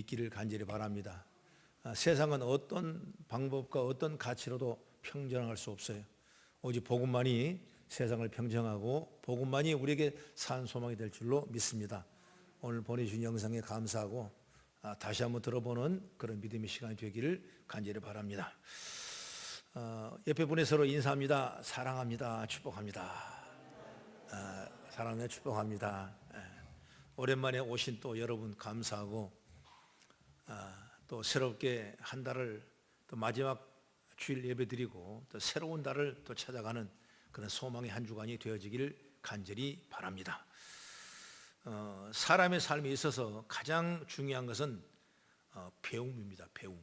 있기를 간절히 바랍니다. 세상은 어떤 방법과 어떤 가치로도 평정할 수 없어요. 오직 복음만이 세상을 평정하고 복음만이 우리에게 산 소망이 될 줄로 믿습니다. 오늘 보내주신 영상에 감사하고 다시 한번 들어보는 그런 믿음의 시간이 되기를 간절히 바랍니다. 옆에 분에 서로 인사합니다. 사랑합니다. 축복합니다. 사랑해 축복합니다. 오랜만에 오신 또 여러분 감사하고 또 새롭게 한 달을 또 마지막 주일 예배 드리고 또 새로운 달을 또 찾아가는 그런 소망의 한 주간이 되어지기를 간절히 바랍니다. 사람의 삶에 있어서 가장 중요한 것은 배움입니다. 배움.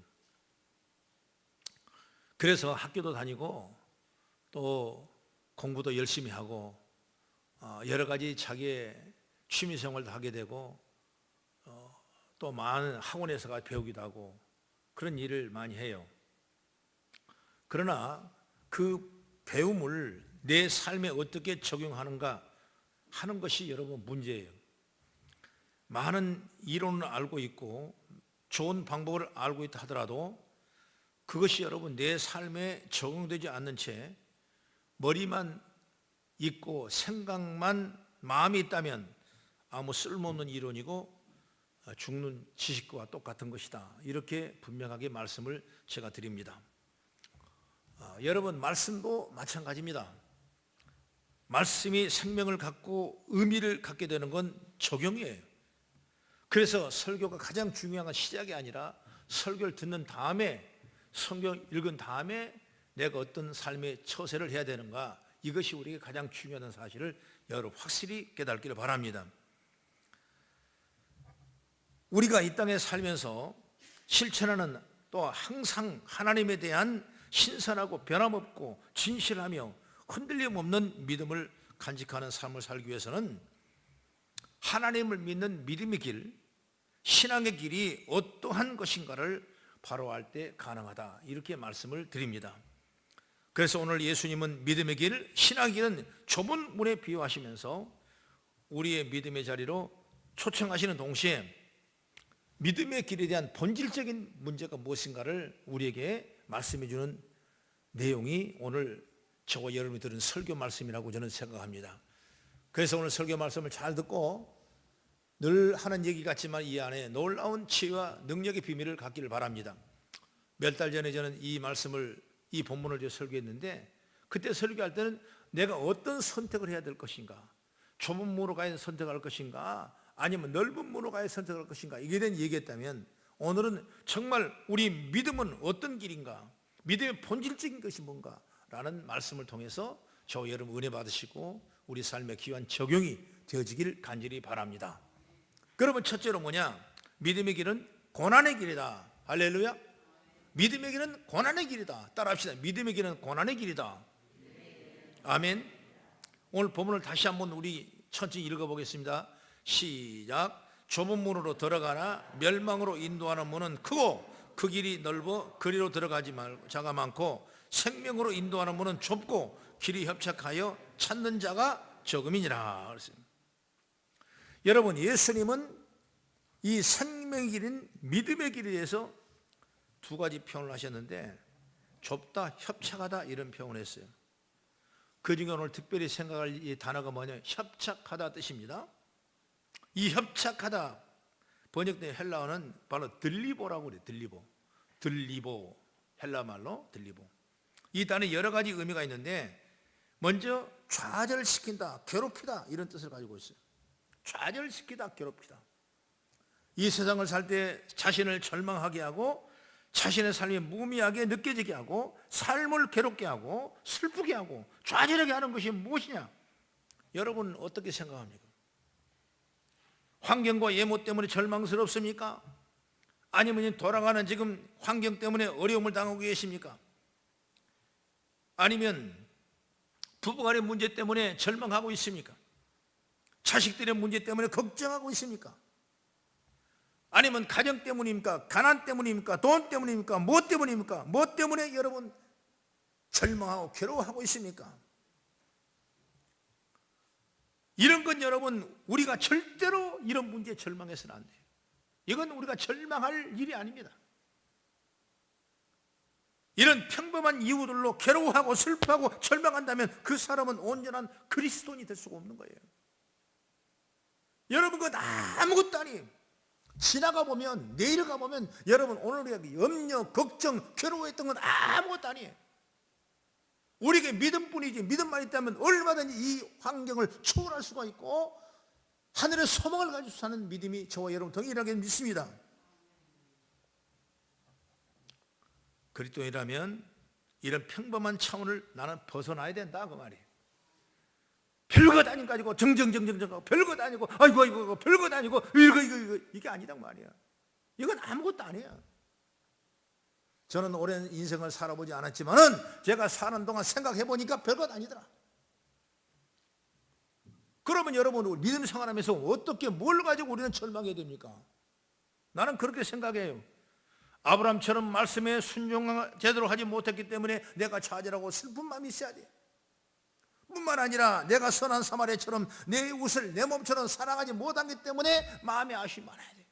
그래서 학교도 다니고 또 공부도 열심히 하고 여러 가지 자기의 취미 생활도 하게 되고 또 많은 학원에서 배우기도 하고 그런 일을 많이 해요. 그러나 그 배움을 내 삶에 어떻게 적용하는가 하는 것이 여러분 문제예요. 많은 이론을 알고 있고 좋은 방법을 알고 있다 하더라도 그것이 여러분 내 삶에 적용되지 않는 채 머리만 있고 생각만 마음이 있다면 아무 쓸모없는 이론이고 죽는 지식과 똑같은 것이다. 이렇게 분명하게 말씀을 제가 드립니다. 여러분 말씀도 마찬가지입니다. 말씀이 생명을 갖고 의미를 갖게 되는 건 적용이에요. 그래서 설교가 가장 중요한 건 시작이 아니라 설교를 듣는 다음에 성경 읽은 다음에 내가 어떤 삶의 처세를 해야 되는가, 이것이 우리에게 가장 중요한 사실을 여러분 확실히 깨닫기를 바랍니다. 우리가 이 땅에 살면서 실천하는 또 항상 하나님에 대한 신선하고 변함없고 진실하며 흔들림 없는 믿음을 간직하는 삶을 살기 위해서는 하나님을 믿는 믿음의 길, 신앙의 길이 어떠한 것인가를 바로 알 때 가능하다, 이렇게 말씀을 드립니다. 그래서 오늘 예수님은 믿음의 길, 신앙의 길은 좁은 문에 비유하시면서 우리의 믿음의 자리로 초청하시는 동시에 믿음의 길에 대한 본질적인 문제가 무엇인가를 우리에게 말씀해 주는 내용이 오늘 저와 여러분이 들은 설교 말씀이라고 저는 생각합니다. 그래서 오늘 설교 말씀을 잘 듣고 늘 하는 얘기 같지만 이 안에 놀라운 치유와 능력의 비밀을 갖기를 바랍니다. 몇 달 전에 저는 이 본문을 설교했는데 그때 설교할 때는 내가 어떤 선택을 해야 될 것인가, 좁은 문으로 가야 선택할 것인가 아니면 넓은 문으로 가야 선택할 것인가, 이게 대한 얘기했다면 오늘은 정말 우리 믿음은 어떤 길인가, 믿음의 본질적인 것이 뭔가 라는 말씀을 통해서 저와 여러분 은혜 받으시고 우리 삶의 귀한 적용이 되어지길 간절히 바랍니다. 그러면 첫째로 뭐냐? 믿음의 길은 고난의 길이다. 할렐루야. 믿음의 길은 고난의 길이다. 따라합시다. 믿음의 길은 고난의 길이다. 아멘. 오늘 본문을 다시 한번 우리 천천히 읽어보겠습니다. 시작. 좁은 문으로 들어가나 멸망으로 인도하는 문은 크고 그 길이 넓어 그리로 들어가지 말고 자가 많고 생명으로 인도하는 문은 좁고 길이 협착하여 찾는 자가 적음이니라. 여러분 예수님은 이 생명의 길인 믿음의 길에 대해서 두 가지 표현을 하셨는데 좁다, 협착하다 이런 표현을 했어요. 그 중에 오늘 특별히 생각할 이 단어가 뭐냐면 협착하다 뜻입니다. 이 협착하다 번역된 헬라어는 바로 들리보라고 그래요. 들리보 헬라말로 들리보. 이 단어에 여러 가지 의미가 있는데 먼저 좌절시킨다, 괴롭히다 이런 뜻을 가지고 있어요. 좌절시키다, 괴롭히다. 이 세상을 살 때 자신을 절망하게 하고 자신의 삶이 무의미하게 느껴지게 하고 삶을 괴롭게 하고 슬프게 하고 좌절하게 하는 것이 무엇이냐? 여러분 어떻게 생각합니까? 환경과 예모 때문에 절망스럽습니까? 아니면 돌아가는 지금 환경 때문에 어려움을 당하고 계십니까? 아니면 부부간의 문제 때문에 절망하고 있습니까? 자식들의 문제 때문에 걱정하고 있습니까? 아니면 가정 때문입니까? 가난 때문입니까? 돈 때문입니까? 뭐 때문입니까? 뭐 때문에 여러분 절망하고 괴로워하고 있습니까? 이런 건 여러분 우리가 절대로 이런 문제에 절망해서는 안 돼요. 이건 우리가 절망할 일이 아닙니다. 이런 평범한 이유들로 괴로워하고 슬퍼하고 절망한다면 그 사람은 온전한 그리스도인이 될 수가 없는 거예요. 여러분, 그건 아무것도 아니에요. 지나가 보면, 내일 가보면 여러분 오늘 우리가 염려, 걱정, 괴로워했던 건 아무것도 아니에요. 우리에게 믿음뿐이지, 믿음만 있다면 얼마든지 이 환경을 초월할 수가 있고 하늘의 소망을 가지고 사는 믿음이 저와 여러분 동일하게 믿습니다. 그리스도인이라면 이런 평범한 차원을 나는 벗어나야 된다, 그 말이에요. 별것 아닌 거 가지고 정정정정정하고 별것 아니고 아이고 별것 아니고 이거 이게 아니란 말이야. 이건 아무것도 아니야. 저는 오랜 인생을 살아보지 않았지만은 제가 사는 동안 생각해 보니까 별것 아니더라. 그러면 여러분, 믿음 생활하면서 어떻게 뭘 가지고 우리는 절망해야 됩니까? 나는 그렇게 생각해요. 아브라함처럼 말씀에 순종 제대로 하지 못했기 때문에 내가 좌절하고 슬픈 마음이 있어야 돼. 뿐만 아니라 내가 선한 사마리아처럼 내 이웃을 내 몸처럼 사랑하지 못하기 때문에 마음에 아쉬움이 많아야 돼.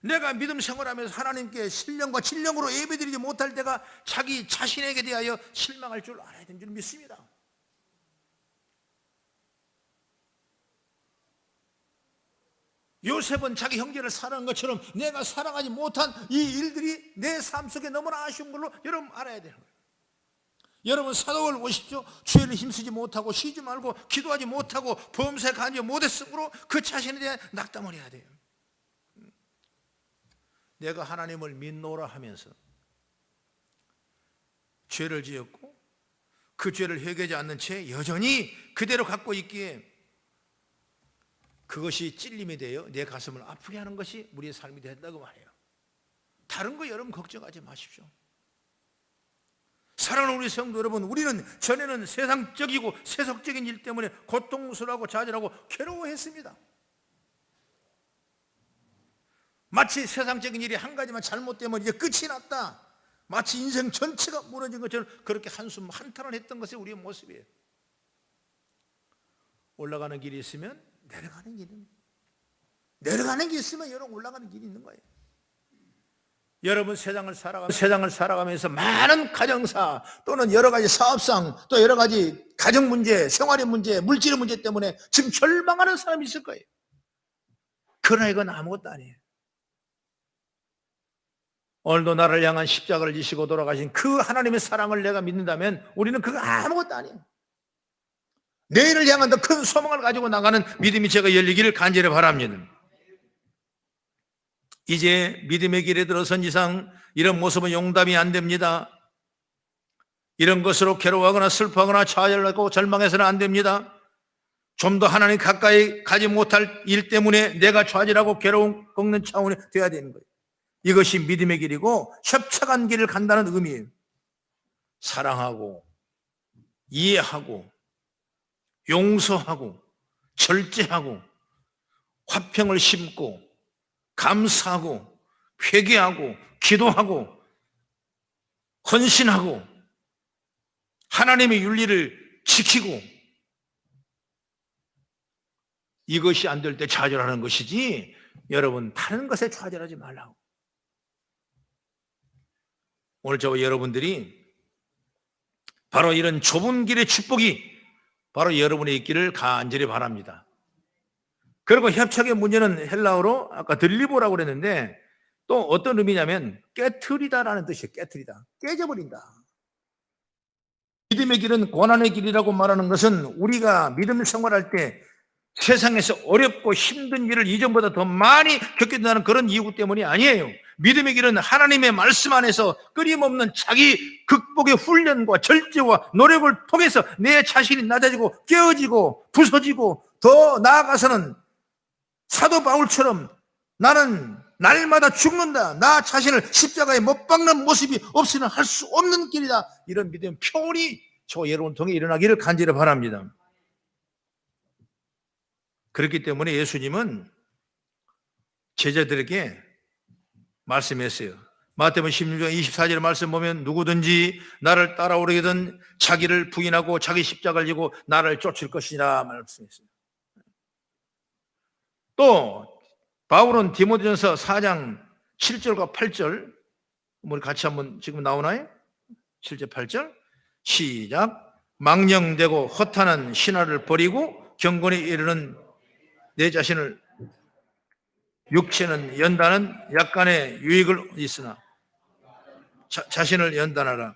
내가 믿음 생활하면서 하나님께 신령과 진령으로 예배드리지 못할 때가 자기 자신에게 대하여 실망할 줄 알아야 되는 줄 믿습니다. 요셉은 자기 형제를 사랑한 것처럼 내가 사랑하지 못한 이 일들이 내 삶 속에 너무나 아쉬운 걸로 여러분 알아야 되는 거예요. 여러분, 사도를 보십시오. 죄를 힘쓰지 못하고 쉬지 말고 기도하지 못하고 범사에 간지 못했으므로 그 자신에 대한 낙담을 해야 돼요. 내가 하나님을 믿노라 하면서 죄를 지었고 그 죄를 회개하지 않는 채 여전히 그대로 갖고 있기에 그것이 찔림이 되어 내 가슴을 아프게 하는 것이 우리의 삶이 된다고 말해요. 다른 거 여러분 걱정하지 마십시오. 사랑하는 우리 성도 여러분, 우리는 전에는 세상적이고 세속적인 일 때문에 고통스러워하고 좌절하고 괴로워했습니다. 마치 세상적인 일이 한 가지만 잘못되면 이제 끝이 났다, 마치 인생 전체가 무너진 것처럼 그렇게 한숨 한탄을 했던 것이 우리의 모습이에요. 올라가는 길이 있으면 내려가는 길은, 내려가는 길이 있으면 여러분 올라가는 길이 있는 거예요. 여러분, 세상을 살아가면서 많은 가정사 또는 여러 가지 사업상 또 여러 가지 가정 문제, 생활의 문제, 물질의 문제 때문에 지금 절망하는 사람이 있을 거예요. 그러나 이건 아무것도 아니에요. 오늘도 나를 향한 십자가를 지시고 돌아가신 그 하나님의 사랑을 내가 믿는다면 우리는 그거 아무것도 아니에요. 내일을 향한 더 큰 소망을 가지고 나가는 믿음이 제가 열리기를 간절히 바랍니다. 이제 믿음의 길에 들어선 이상 이런 모습은 용담이 안 됩니다. 이런 것으로 괴로워하거나 슬퍼하거나 좌절하고 절망해서는 안 됩니다. 좀 더 하나님 가까이 가지 못할 일 때문에 내가 좌절하고 괴로움 겪는 차원이 되어야 되는 거예요. 이것이 믿음의 길이고 협착한 길을 간다는 의미예요. 사랑하고 이해하고 용서하고 절제하고 화평을 심고 감사하고 회개하고 기도하고 헌신하고 하나님의 윤리를 지키고, 이것이 안 될 때 좌절하는 것이지 여러분 다른 것에 좌절하지 말라고. 오늘 저와 여러분들이 바로 이런 좁은 길의 축복이 바로 여러분의 있기를 간절히 바랍니다. 그리고 협착의 문제는 헬라어로 아까 들리보라고 그랬는데 또 어떤 의미냐면 깨트리다라는 뜻이에요. 깨트리다, 깨져버린다. 믿음의 길은 고난의 길이라고 말하는 것은 우리가 믿음 생활할 때 세상에서 어렵고 힘든 일을 이전보다 더 많이 겪게 된다는 그런 이유 때문이 아니에요. 믿음의 길은 하나님의 말씀 안에서 끊임없는 자기 극복의 훈련과 절제와 노력을 통해서 내 자신이 낮아지고 깨어지고 부서지고 더 나아가서는 사도 바울처럼 나는 날마다 죽는다, 나 자신을 십자가에 못 박는 모습이 없이는 할 수 없는 길이다, 이런 믿음의 표현이 저 여러분 통해 일어나기를 간절히 바랍니다. 그렇기 때문에 예수님은 제자들에게 말씀했어요. 마태복음 16장 24절의 말씀 보면 누구든지 나를 따라오려거든 자기를 부인하고 자기 십자가를 지고 나를 쫓을 것이라 말씀했어요. 또 바울은 디모데전서 4장 7절과 8절 우리 같이 한번 지금 나오나요? 7절 8절 시작. 망령되고 허탄한 신화를 버리고 경건에 이르는 내 자신을 육체는 연단은 약간의 유익을 있으나 자신을 연단하라.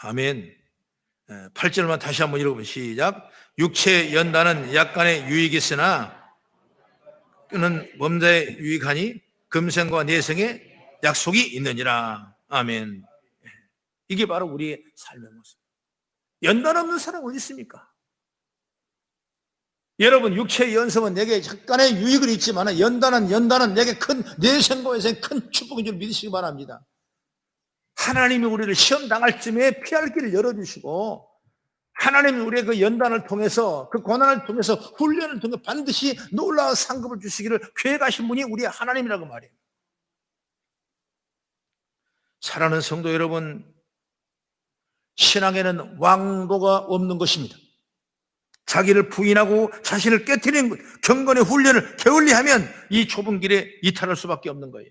아멘. 8절만 다시 한번 읽어보면 시작. 육체의 연단은 약간의 유익이 있으나 그는 범자에 유익하니 금생과 내생에 약속이 있느니라. 아멘. 이게 바로 우리의 삶의 모습. 연단 없는 사람 어디 있습니까? 여러분, 육체의 연습은 내게 약간의 유익은 있지만 연단은 내게 큰 내생과 내생에 큰 축복인 줄 믿으시기 바랍니다. 하나님이 우리를 시험 당할 쯤에 피할 길을 열어주시고 하나님이 우리의 그 연단을 통해서 그 고난을 통해서 훈련을 통해 반드시 놀라운 상급을 주시기를 계획하신 분이 우리의 하나님이라고 말이에요. 사랑하는 성도 여러분, 신앙에는 왕도가 없는 것입니다. 자기를 부인하고 자신을 깨트리는 경건의 훈련을 게을리하면 이 좁은 길에 이탈할 수밖에 없는 거예요.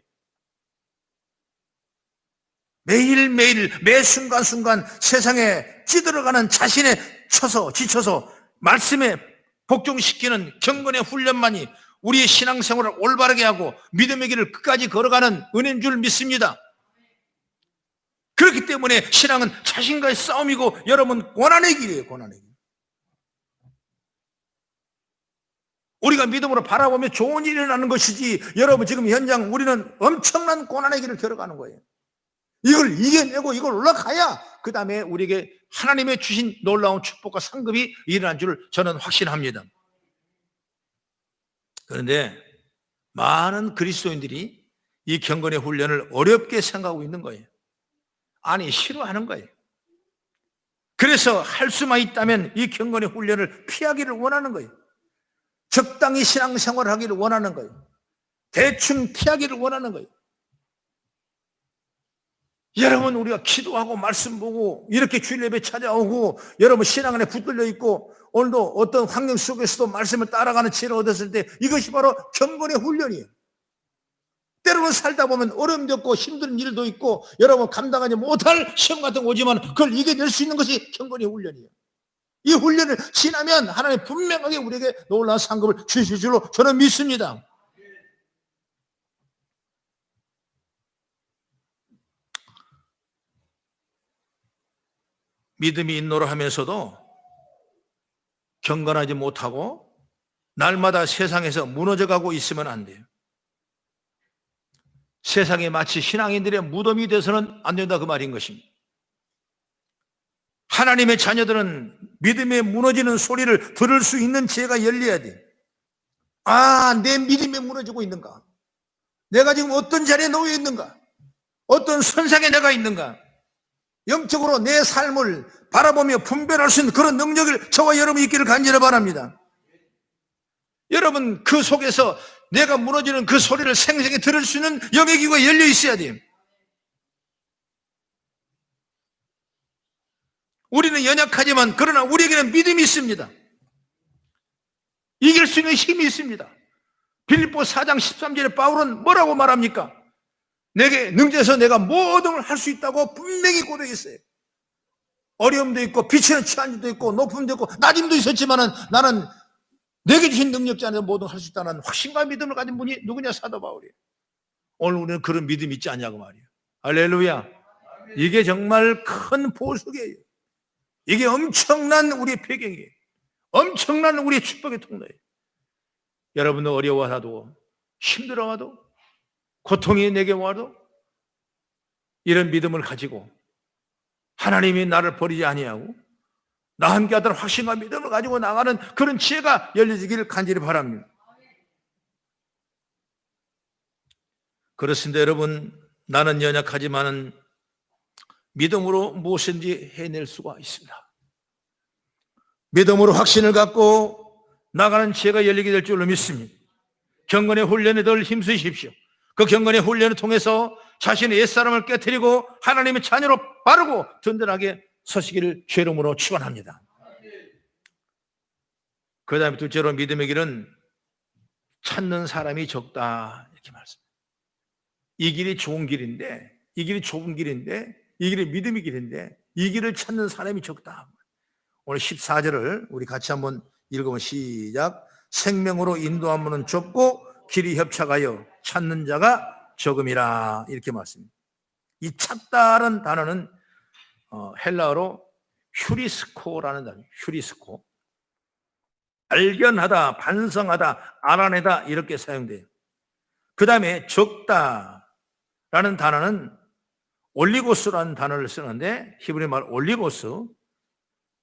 매일매일 매 순간순간 세상에 찌들어가는 자신에 지쳐서 말씀에 복종시키는 경건의 훈련만이 우리의 신앙생활을 올바르게 하고 믿음의 길을 끝까지 걸어가는 은혜인 줄 믿습니다. 그렇기 때문에 신앙은 자신과의 싸움이고 여러분 고난의 길이에요. 고난의 길. 우리가 믿음으로 바라보면 좋은 일이 일어나는 것이지 여러분 지금 현장 우리는 엄청난 고난의 길을 걸어가는 거예요. 이걸 이겨내고 이걸 올라가야 그 다음에 우리에게 하나님의 주신 놀라운 축복과 상급이 일어난 줄 저는 확신합니다. 그런데 많은 그리스도인들이 이 경건의 훈련을 어렵게 생각하고 있는 거예요. 아니 싫어하는 거예요. 그래서 할 수만 있다면 이 경건의 훈련을 피하기를 원하는 거예요. 적당히 신앙생활을 하기를 원하는 거예요. 대충 피하기를 원하는 거예요. 여러분 우리가 기도하고 말씀 보고 이렇게 주일 예배 찾아오고 여러분 신앙 안에 붙들려 있고 오늘도 어떤 환경 속에서도 말씀을 따라가는 지혜를 얻었을 때 이것이 바로 경건의 훈련이에요. 때로는 살다 보면 어려움도 있고 힘든 일도 있고 여러분 감당하지 못할 시험 같은 거 오지만 그걸 이겨낼 수 있는 것이 경건의 훈련이에요. 이 훈련을 지나면 하나님 분명하게 우리에게 놀라운 상급을 주실 줄로 저는 믿습니다. 믿음이 있노라 하면서도 경건하지 못하고 날마다 세상에서 무너져가고 있으면 안 돼요. 세상에 마치 신앙인들의 무덤이 돼서는 안 된다 그 말인 것입니다. 하나님의 자녀들은 믿음에 무너지는 소리를 들을 수 있는 지혜가 열려야 돼. 아, 내 믿음이 무너지고 있는가? 내가 지금 어떤 자리에 놓여 있는가? 어떤 선상에 내가 있는가? 영적으로 내 삶을 바라보며 분별할 수 있는 그런 능력을 저와 여러분이 있기를 간절히 바랍니다. 여러분 그 속에서 내가 무너지는 그 소리를 생생히 들을 수 있는 영의 귀가 열려 있어야 돼요. 우리는 연약하지만 그러나 우리에게는 믿음이 있습니다. 이길 수 있는 힘이 있습니다. 빌립보 4장 13절에 바울은 뭐라고 말합니까? 내게 능지에서 내가 모든 걸 할 수 있다고 분명히 고백했어요. 어려움도 있고 비치는 취한도 있고 높음도 있고 낮음도 있었지만은 나는 내게 주신 능력자 안에서 모든 걸 할 수 있다는 확신과 믿음을 가진 분이 누구냐? 사도 바울이에요. 오늘 우리는 그런 믿음이 있지 않냐고 말이에요. 할렐루야. 이게 정말 큰 보석이에요. 이게 엄청난 우리의 배경이에요. 엄청난 우리의 축복의 통로예요. 여러분도 어려워하도 힘들어와도 고통이 내게 와도 이런 믿음을 가지고 하나님이 나를 버리지 아니하고 나와 함께 하던 확신과 믿음을 가지고 나가는 그런 지혜가 열려지기를 간절히 바랍니다. 그렇습니다. 여러분, 나는 연약하지만은 믿음으로 무엇인지 해낼 수가 있습니다. 믿음으로 확신을 갖고 나가는 지혜가 열리게 될 줄로 믿습니다. 경건의 훈련에 늘 힘쓰십시오. 그 경건의 훈련을 통해서 자신의 옛사람을 깨트리고 하나님의 자녀로 바르고 든든하게 서시기를 죄 이름으로 축원합니다. 그 다음에 둘째로 믿음의 길은 찾는 사람이 적다 이렇게 말씀합니다. 이 길이 좋은 길인데, 이 길이 좁은 길인데, 이 길이 믿음의 길인데 이 길을 찾는 사람이 적다. 오늘 14절을 우리 같이 한번 읽어보면 시작. 생명으로 인도한 문은 좁고 길이 협착하여 찾는 자가 적음이라 이렇게 말씀합니다. 이 찾다라는 단어는 헬라어로 휴리스코라는 단어예요. 휴리스코. 발견하다, 반성하다, 알아내다 이렇게 사용돼요. 그 다음에 적다라는 단어는 올리고스라는 단어를 쓰는데 히브리 말 올리고스,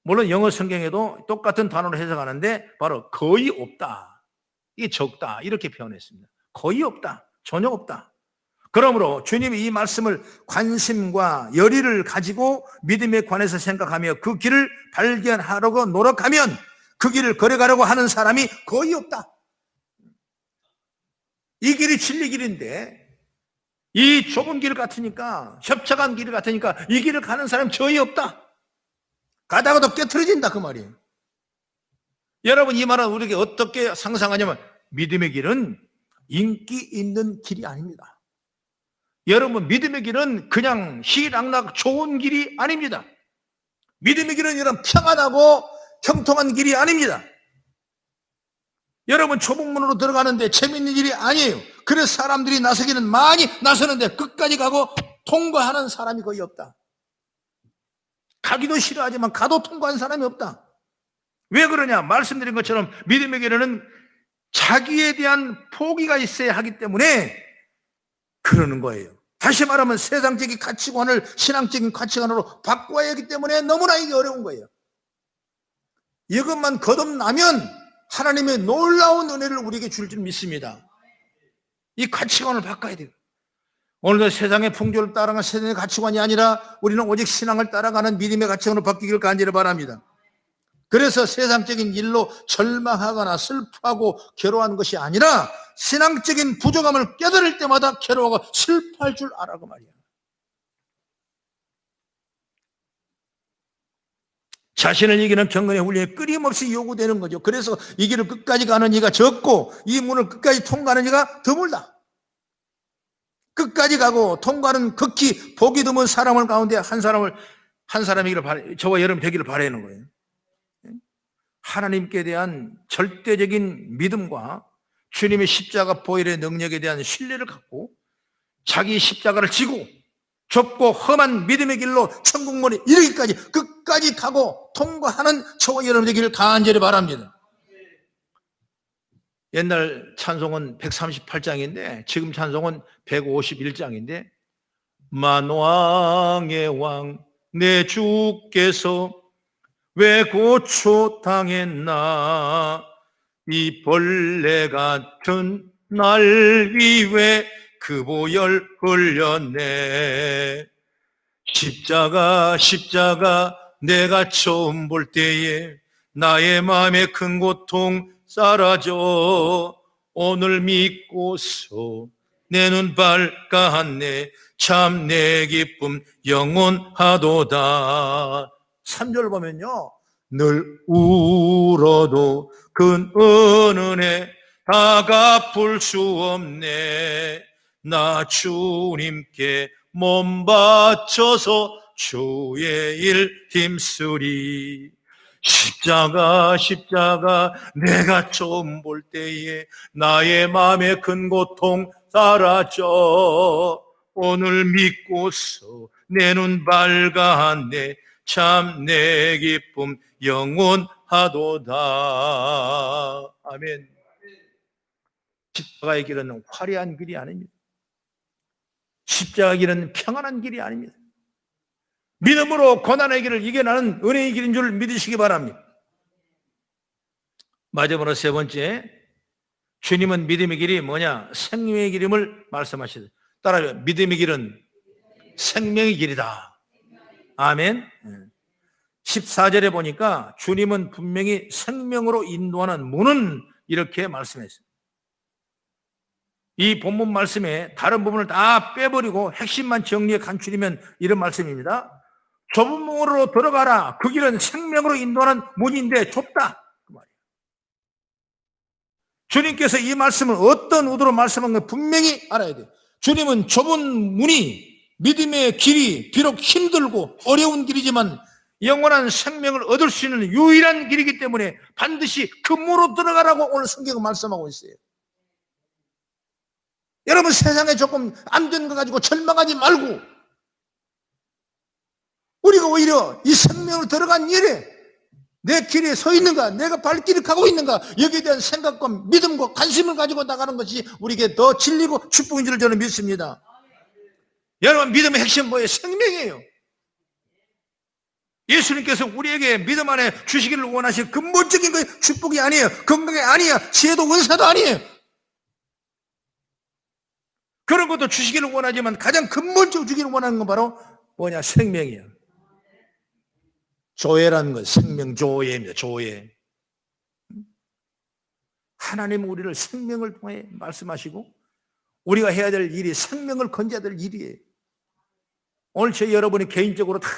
물론 영어 성경에도 똑같은 단어로 해석하는데 바로 거의 없다, 이게 적다 이렇게 표현했습니다. 거의 없다, 전혀 없다. 그러므로 주님이 이 말씀을 관심과 열의를 가지고 믿음에 관해서 생각하며 그 길을 발견하려고 노력하면 그 길을 걸어가려고 하는 사람이 거의 없다. 이 길이 진리 길인데 이 좁은 길 같으니까, 협착한 길 같으니까 이 길을 가는 사람이 거의 없다. 가다가도 깨트려진다 그 말이에요. 여러분, 이 말은 우리에게 어떻게 상상하냐면 믿음의 길은 인기 있는 길이 아닙니다. 여러분, 믿음의 길은 그냥 희락락 좋은 길이 아닙니다. 믿음의 길은 이런 평안하고 형통한 길이 아닙니다. 여러분, 좁은 문으로 들어가는데 재밌는 일이 아니에요. 그래서 사람들이 나서기는 많이 나서는데 끝까지 가고 통과하는 사람이 거의 없다. 가기도 싫어하지만 가도 통과한 사람이 없다. 왜 그러냐? 말씀드린 것처럼 믿음의 길에는 자기에 대한 포기가 있어야 하기 때문에 그러는 거예요. 다시 말하면 세상적인 가치관을 신앙적인 가치관으로 바꿔야 하기 때문에 너무나 이게 어려운 거예요. 이것만 거듭나면 하나님의 놀라운 은혜를 우리에게 줄 줄 믿습니다. 이 가치관을 바꿔야 돼요. 오늘도 세상의 풍조를 따라가는 세상의 가치관이 아니라 우리는 오직 신앙을 따라가는 믿음의 가치관으로 바뀌기를 간절히 바랍니다. 그래서 세상적인 일로 절망하거나 슬퍼하고 괴로워하는 것이 아니라 신앙적인 부족함을 깨달을 때마다 괴로워하고 슬퍼할 줄 알아고 말이야. 자신을 이기는 경건의 훈련이 끊임없이 요구되는 거죠. 그래서 이 길을 끝까지 가는 이가 적고 이 문을 끝까지 통과하는 이가 드물다. 끝까지 가고 통과하는 극히 보기 드문 사람을 가운데 한 사람이기를 저와 여러분 되기를 바라는 거예요. 하나님께 대한 절대적인 믿음과 주님의 십자가 보혈의 능력에 대한 신뢰를 갖고 자기 십자가를 지고 좁고 험한 믿음의 길로 천국문에 이르기까지 끝까지 가고 통과하는 저와 여러분 되기를 간절히 바랍니다. 옛날 찬송은 138장인데 지금 찬송은 151장인데 만왕의 왕 내 주께서 왜 고초당했나 이 벌레 같은 날 위에 그 보혈 흘렸네. 십자가 내가 처음 볼 때에 나의 마음에 큰 고통 사라져 오늘 믿고서 내 눈 밝았네. 참 내 기쁨 영원하도다. 3절 보면요, 늘 울어도 그 은은해 다 갚을 수 없네. 나 주님께 몸 바쳐서 주의 일 힘쓰리. 십자가 내가 처음 볼 때에 나의 마음에 큰 고통 사라져 오늘 믿고서 내 눈 밝았네. 참 내 기쁨 영원하도다. 아멘. 십자가의 길은 화려한 길이 아닙니다. 십자가의 길은 평안한 길이 아닙니다. 믿음으로 고난의 길을 이겨나는 은혜의 길인 줄 믿으시기 바랍니다. 마지막으로 세 번째, 주님은 믿음의 길이 뭐냐? 생명의 길임을 말씀하시죠. 따라요. 믿음의 길은 생명의 길이다. 아멘. 14절에 보니까 주님은 분명히 생명으로 인도하는 문은 이렇게 말씀했어요. 이 본문 말씀에 다른 부분을 다 빼버리고 핵심만 정리해 간추리면 이런 말씀입니다. 좁은 문으로 들어가라. 그 길은 생명으로 인도하는 문인데 좁다. 그 말이에요. 주님께서 이 말씀을 어떤 의도로 말씀한 걸 분명히 알아야 돼요. 주님은 좁은 문이, 믿음의 길이 비록 힘들고 어려운 길이지만 영원한 생명을 얻을 수 있는 유일한 길이기 때문에 반드시 그 문으로 들어가라고 오늘 성경은 말씀하고 있어요. 여러분, 세상에 조금 안 되는 거 가지고 절망하지 말고 우리가 오히려 이 생명을 들어간 일에 내 길에 서 있는가, 내가 발길을 가고 있는가, 여기에 대한 생각과 믿음과 관심을 가지고 나가는 것이 우리에게 더 진리고 축복인 줄 저는 믿습니다. 여러분, 믿음의 핵심 뭐예요? 생명이에요. 예수님께서 우리에게 믿음 안에 주시기를 원하신 근본적인 거 축복이 아니에요. 건강이 아니에요. 지혜도 은사도 아니에요. 그런 것도 주시기를 원하지만 가장 근본적으로 주기를 원하는 건 바로 뭐냐? 생명이에요. 조회라는 건 생명조회입니다. 조회. 하나님은 우리를 생명을 통해 말씀하시고 우리가 해야 될 일이 생명을 건져야 될 일이에요. 오늘 저 여러분이 개인적으로 다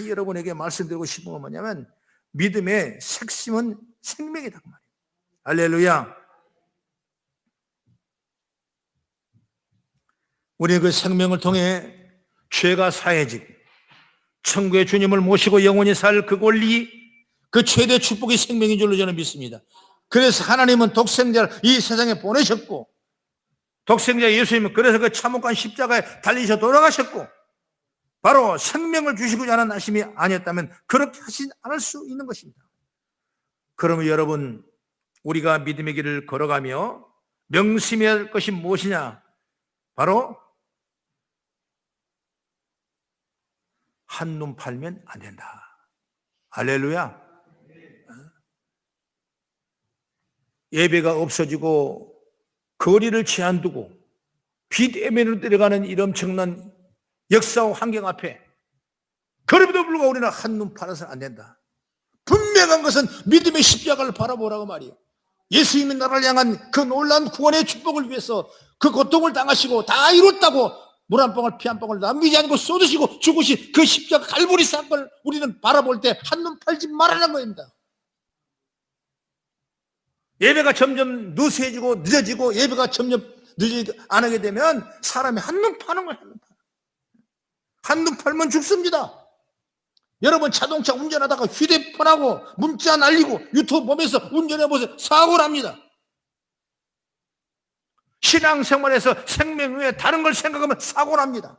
여러분에게 말씀드리고 싶은 건 뭐냐면 믿음의 핵심은 생명이다 그 말이에요. 할렐루야. 우리의 그 생명을 통해 죄가 사해지고 천국의 주님을 모시고 영원히 살 그 권리, 그 최대 축복이 생명인 줄로 저는 믿습니다. 그래서 하나님은 독생자를 이 세상에 보내셨고 독생자 예수님은 그래서 그 참혹한 십자가에 달리셔 돌아가셨고 바로 생명을 주시고자 하는 하심이 아니었다면 그렇게 하지 않을 수 있는 것입니다. 그러면 여러분, 우리가 믿음의 길을 걸어가며 명심해야 할 것이 무엇이냐? 바로 한눈 팔면 안 된다. 할렐루야. 예배가 없어지고 거리를 제한 두고 비대면으로 내려가는 이런 엄청난 역사와 환경 앞에 그럼에도 불구하고 우리는 한눈 팔아서는 안 된다. 분명한 것은 믿음의 십자가를 바라보라고 말이에요. 예수님이 나를 향한 그 놀라운 구원의 축복을 위해서 그 고통을 당하시고 다 이뤘다고 물 한 방울 피 한 방울 남기지 않고 쏟으시고 죽으신 그 십자가 갈보리 사건을 우리는 바라볼 때 한눈 팔지 말라는 겁니다. 예배가 점점 느슨해지고 늦어지고 예배가 점점 늦어지고 안 하게 되면 사람이 한눈 파는 거예요. 한눈 팔면 죽습니다. 여러분, 자동차 운전하다가 휴대폰하고 문자 날리고 유튜브 보면서 운전해보세요. 사고 납니다. 신앙생활에서 생명 외에 다른 걸 생각하면 사고 납니다.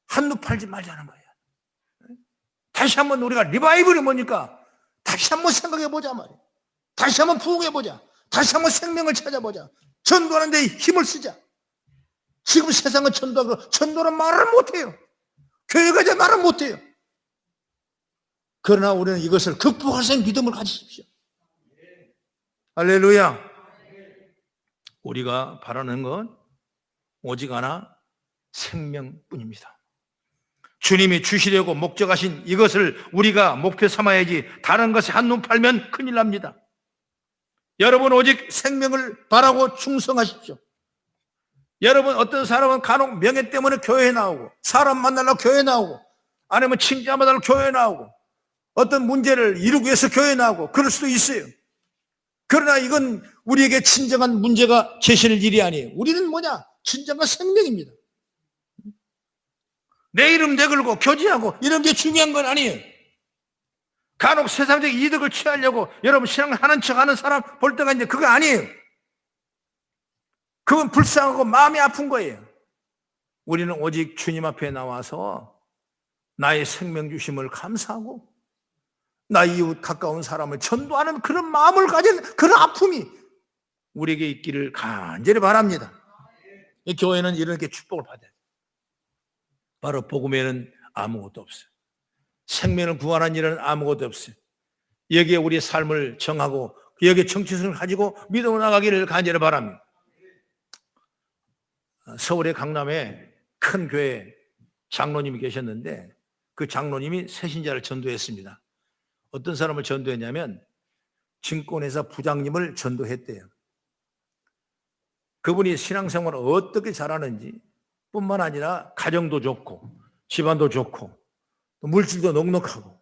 한눈 팔지 말자는 거예요. 다시 한번 우리가 리바이벌이 뭐니까 다시 한번 생각해보자 말이에요. 다시 한번 부흥해보자. 다시 한번 생명을 찾아보자. 전도하는 데 힘을 쓰자. 지금 세상은 전도는 말을 못해요. 교회가 이제 말을 못해요. 그러나 우리는 이것을 극복할 수 있는 믿음을 가지십시오. 할렐루야. 우리가 바라는 건 오직 하나 생명뿐입니다. 주님이 주시려고 목적하신 이것을 우리가 목표 삼아야지 다른 것에 한눈 팔면 큰일 납니다. 여러분, 오직 생명을 바라고 충성하십시오. 여러분, 어떤 사람은 간혹 명예 때문에 교회에 나오고 사람 만나려고 교회에 나오고 아니면 친자 만나려고 교회에 나오고 어떤 문제를 이루기 위해서 교회에 나오고 그럴 수도 있어요. 그러나 이건 우리에게 진정한 문제가 제시될 일이 아니에요. 우리는 뭐냐? 진정한 생명입니다. 내 이름 내걸고 교제하고 이런 게 중요한 건 아니에요. 간혹 세상적 이득을 취하려고 여러분 신앙하는 척하는 사람 볼 때가 있는데 그거 아니에요. 그건 불쌍하고 마음이 아픈 거예요. 우리는 오직 주님 앞에 나와서 나의 생명 주심을 감사하고 나 이웃 가까운 사람을 전도하는 그런 마음을 가진 그런 아픔이 우리에게 있기를 간절히 바랍니다. 이 교회는 이렇게 축복을 받아야 돼요. 바로 복음에는 아무것도 없어요. 생명을 구하는 일은 아무것도 없어요. 여기에 우리의 삶을 정하고 여기에 정체성을 가지고 믿음으로 나가기를 간절히 바랍니다. 서울의 강남에 큰 교회 장로님이 계셨는데 그 장로님이 새신자를 전도했습니다. 어떤 사람을 전도했냐면 증권회사 부장님을 전도했대요. 그분이 신앙생활을 어떻게 잘하는지 뿐만 아니라 가정도 좋고 집안도 좋고 물질도 넉넉하고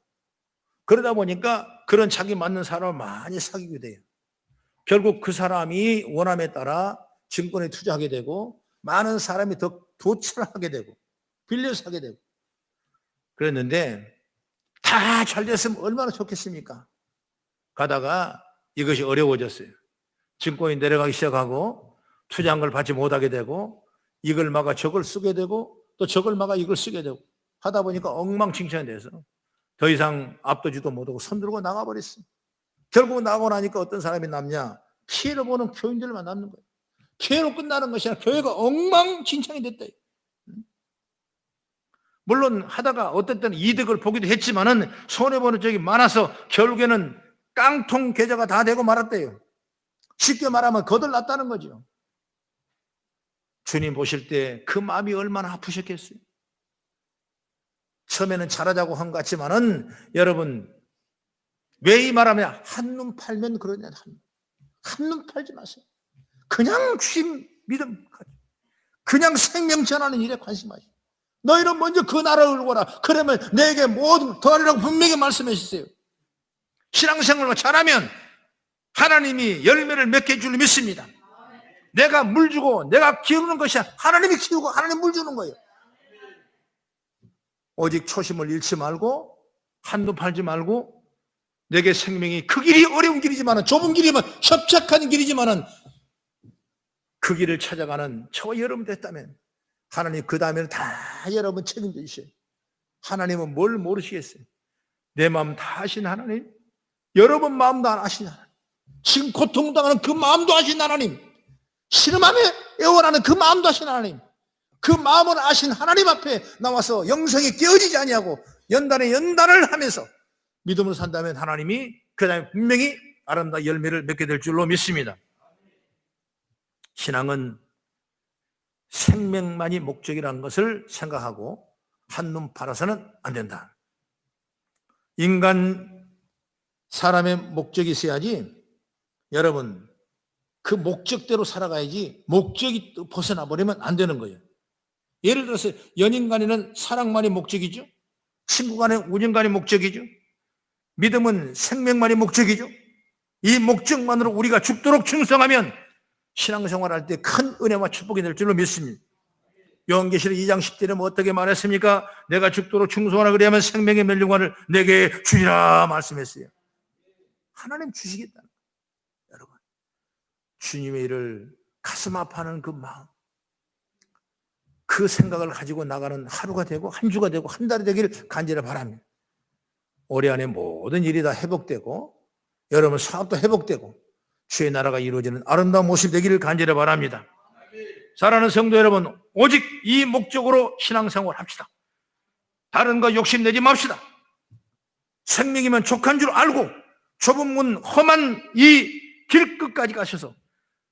그러다 보니까 그런 자기 맞는 사람을 많이 사귀게 돼요. 결국 그 사람이 원함에 따라 증권에 투자하게 되고 많은 사람이 더 도출하게 되고 빌려서 하게 되고 그랬는데 다 잘 됐으면 얼마나 좋겠습니까? 가다가 이것이 어려워졌어요. 증권이 내려가기 시작하고 투자한 걸 받지 못하게 되고 이걸 막아 저걸 쓰게 되고 또 저걸 막아 이걸 쓰게 되고 하다 보니까 엉망진창이 돼서 더 이상 앞도지도 못하고 손들고 나가버렸어요. 결국 나가고 나니까 어떤 사람이 남냐? 피해를 보는 교인들만 남는 거예요. 피해로 끝나는 것이 아니라 교회가 엉망진창이 됐다. 물론 하다가 어떤 때는 이득을 보기도 했지만은 손해보는 적이 많아서 결국에는 깡통 계좌가 다 되고 말았대요. 쉽게 말하면 거들났다는 거죠. 주님 보실 때 그 마음이 얼마나 아프셨겠어요. 처음에는 잘하자고 한 것 같지만은 여러분 왜 이 말하면 한눈 팔면 그러냐. 한눈 팔지 마세요. 그냥 주님 믿음 그냥 생명 전하는 일에 관심하시오. 너희는 먼저 그 나라를 구하라. 그러면 내게 모든 더하리라고 분명히 말씀하셨어요. 신앙생활을 잘하면 하나님이 열매를 맺게 줄 믿습니다. 내가 물 주고 내가 키우는 것이 하나님이 키우고 하나님 물 주는 거예요. 오직 초심을 잃지 말고 한눈 팔지 말고 내게 생명이 그 길이 어려운 길이지만 좁은 길이면 협착한 길이지만 그 길을 찾아가는 저와 여러분 됐다면 하나님 그 다음에는 다 여러분 책임져 주셔요. 하나님은 뭘 모르시겠어요? 내 마음 다 아신 하나님, 여러분 마음도 아신 하나님, 지금 고통당하는 그 마음도 아신 하나님, 신음하며 애원하는 그 마음도 아신 하나님, 그 마음을 아신 하나님 앞에 나와서 영성이 깨어지지 아니하고 연단에 연단을 하면서 믿음으로 산다면 하나님이 그 다음에 분명히 아름다운 열매를 맺게 될 줄로 믿습니다. 신앙은 생명만이 목적이라는 것을 생각하고 한눈 팔아서는 안 된다. 인간 사람의 목적이 있어야지 여러분 그 목적대로 살아가야지 목적이 또 벗어나 버리면 안 되는 거예요. 예를 들어서 연인 간에는 사랑만이 목적이죠. 친구 간에 우정간이 목적이죠. 믿음은 생명만이 목적이죠. 이 목적만으로 우리가 죽도록 충성하면 신앙생활할 때 큰 은혜와 축복이 될 줄로 믿습니다. 요한계시록 2장 10절에 어떻게 말했습니까? 내가 죽도록 충성하라 그리하면 생명의 멸류관을 내게 주리라 말씀했어요. 하나님 주시겠다는 거예요. 여러분 주님의 일을 가슴 아파하는 그 마음, 그 생각을 가지고 나가는 하루가 되고 한 주가 되고 한 달이 되기를 간절히 바랍니다. 올해 안에 모든 일이 다 회복되고 여러분 사업도 회복되고 주의 나라가 이루어지는 아름다운 모습이 되기를 간절히 바랍니다. 사랑하는 성도 여러분, 오직 이 목적으로 신앙생활 합시다. 다른 거 욕심내지 맙시다. 생명이면 족한 줄 알고 좁은 문 험한 이 길 끝까지 가셔서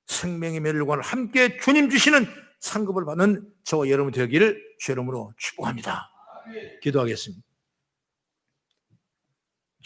생명의 멸류관을 함께 주님 주시는 상급을 받는 저와 여러분 되기를 주의 이름으로 축복합니다. 기도하겠습니다.